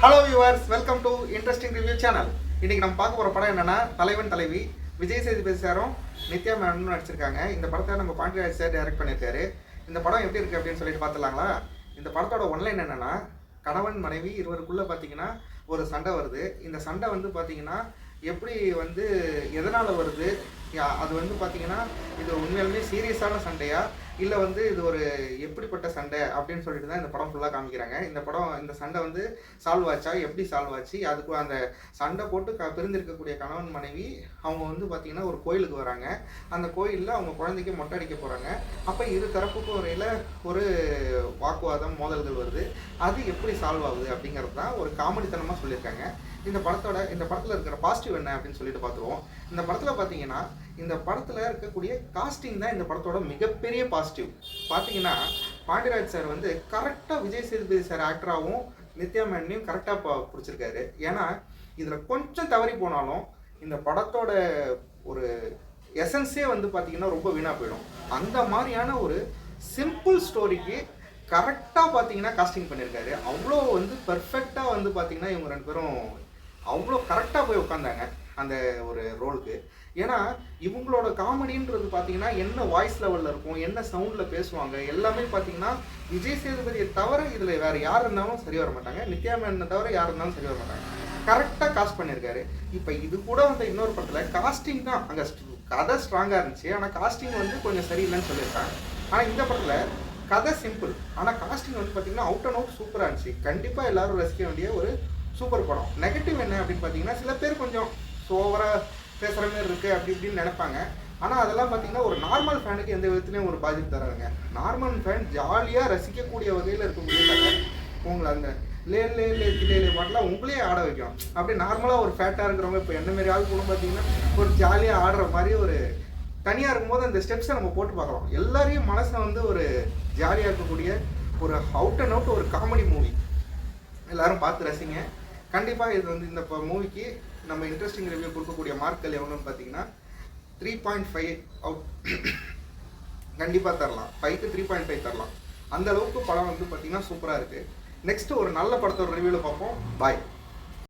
Hello viewers, welcome to interesting review channel. இன்னைக்கு நம்ம பார்க்க போகிற படம் என்னன்னா தலைவன் தலைவி. விஜய் சேதுபதி சாரும் நித்யா மேனும் நடிச்சிருக்காங்க. இந்த படத்தை நம்ம பாண்டியராஜ் சார் டைரக்ட் பண்ணியிருக்காரு. இந்த படம் எப்படி இருக்குது அப்படின்னு சொல்லிட்டு பார்த்துலாங்களா? இந்த படத்தோட ஒன்லைன் என்னென்னா, கணவன் மனைவி இருவருக்குள்ளே பார்த்தீங்கன்னா ஒரு சண்டை வருது. இந்த சண்டை வந்து பார்த்தீங்கன்னா எப்படி வந்து எதனால் வருது, அது வந்து பார்த்தீங்கன்னா இது உண்மையாலுமே சீரியஸான சண்டையா இல்லை வந்து இது ஒரு எப்படிப்பட்ட சண்டை அப்படின்னு சொல்லிட்டு தான் இந்த படம் ஃபுல்லாக காமிக்கிறாங்க. இந்த சண்டை வந்து சால்வ் ஆச்சா, எப்படி சால்வ் ஆச்சு, அதுக்கு அந்த சண்டை போட்டு பிரிந்திருக்கக்கூடிய கணவன் மனைவி அவங்க வந்து பார்த்தீங்கன்னா ஒரு கோயிலுக்கு வராங்க. அந்த கோயிலில் அவங்க குழந்தைக்கு மொட்டை அடிக்க போகிறாங்க. அப்போ இரு தரப்புக்கும் வரையில் ஒரு வாக்குவாதம், மோதல்கள் வருது. அது எப்படி சால்வ் ஆகுது அப்படிங்கிறது தான் ஒரு காமெடித்தனமாக சொல்லியிருக்காங்க. இந்த படத்தில் இருக்கிற பாசிட்டிவ் என்ன அப்படின்னு சொல்லிட்டு பார்த்துருவோம். இந்த படத்தில் பார்த்தீங்கன்னா இந்த படத்தில் இருக்கக்கூடிய காஸ்டிங் தான் இந்த படத்தோட மிகப்பெரிய பாசிட்டிவ். பார்த்தீங்கன்னா பாண்டியராஜ் சார் வந்து கரெக்டாக விஜய் சேதுபதி சார் ஆக்டராகவும் நித்யா மேனையும் கரெக்டாக பிடிச்சிருக்காரு. ஏன்னா இதில் கொஞ்சம் தவறி போனாலும் இந்த படத்தோட ஒரு எசன்ஸே வந்து பார்த்தீங்கன்னா ரொம்ப வீணாக போயிடும். அந்த மாதிரியான ஒரு சிம்பிள் ஸ்டோரிக்கு கரெக்டாக பார்த்தீங்கன்னா காஸ்டிங் பண்ணியிருக்காரு. அவ்வளோ வந்து பர்ஃபெக்டாக வந்து பார்த்தீங்கன்னா இவங்க ரெண்டு பேரும் அவ்வளோ கரெக்டாக போய் உட்காந்தாங்க அந்த ஒரு ரோலுக்கு. ஏன்னா இவங்களோட காமெடின்றது பார்த்தீங்கன்னா என்ன வாய்ஸ் லெவலில் இருக்கும், என்ன சவுண்டில் பேசுவாங்க, எல்லாமே பார்த்தீங்கன்னா விஜய் சேதுபதியை தவிர இதில் வேறு யார் இருந்தாலும் சரி வர மாட்டாங்க. நித்யா மேனை தவிர யார் இருந்தாலும் சரி வர மாட்டாங்க. கரெக்டாக காஸ்ட் பண்ணியிருக்காரு. இப்போ இது கூட வந்து இன்னொரு படத்தில் காஸ்டிங் தான், அங்கே கதை ஸ்ட்ராங்காக இருந்துச்சு, ஆனால் காஸ்டிங் வந்து கொஞ்சம் சரியில்லைன்னு சொல்லியிருக்காங்க. ஆனால் இந்த படத்தில் கதை சிம்பிள், ஆனால் காஸ்டிங் வந்து பார்த்தீங்கன்னா அவுட் அண்ட் அவுட் சூப்பராக இருந்துச்சு. கண்டிப்பாக எல்லாரும் ரசிக்க வேண்டிய ஒரு சூப்பர் படம். நெகட்டிவ் என்ன அப்படின்னு பார்த்தீங்கன்னா சில பேர் கொஞ்சம் ஓவராக பேசுகிற மாதிரி இருக்குது அப்படி இப்படின்னு நினைப்பாங்க. ஆனால் அதெல்லாம் பார்த்தீங்கன்னா ஒரு நார்மல் ஃபேனுக்கு எந்த விதத்துலையும் ஒரு பாதிப்பு தராங்க. நார்மல் ஃபேன் ஜாலியாக ரசிக்கக்கூடிய வகையில் இருக்கக்கூடிய கதை. உங்களை அந்த லே லே லே கிளே லே பாட்டெலாம் உங்களே ஆட வைக்கும். அப்படி நார்மலாக ஒரு ஃபேட்டாக இருக்கிறவங்க இப்போ என்ன மாரி ஆள் கூட பார்த்தீங்கன்னா ஒரு ஜாலியாக ஆடுற மாதிரி ஒரு தனியாக இருக்கும்போது அந்த ஸ்டெப்ஸை நம்ம போட்டு பார்க்கலாம். எல்லாரையும் மனசை வந்து ஒரு ஜாலியாக இருக்கக்கூடிய ஒரு அவுட் அண்ட் அவுட் ஒரு காமெடி மூவி. எல்லோரும் பார்த்து ரசிங்க. கண்டிப்பாக இது வந்து இந்த மூவிக்கு நம்ம இன்ட்ரெஸ்டிங் ரிவ்யூ கொடுக்கக்கூடிய மார்க்கள் எவ்வளோன்னு பார்த்தீங்கன்னா 3.5 அவுட் கண்டிப்பாக தரலாம். 5க்கு 3.5 தரலாம். அந்த அளவுக்கு படம் வந்து பார்த்தீங்கன்னா சூப்பராக இருக்குது. நெக்ஸ்ட்டு ஒரு நல்ல படத்தோட ரிவ்யூவில் பார்ப்போம். பாய்.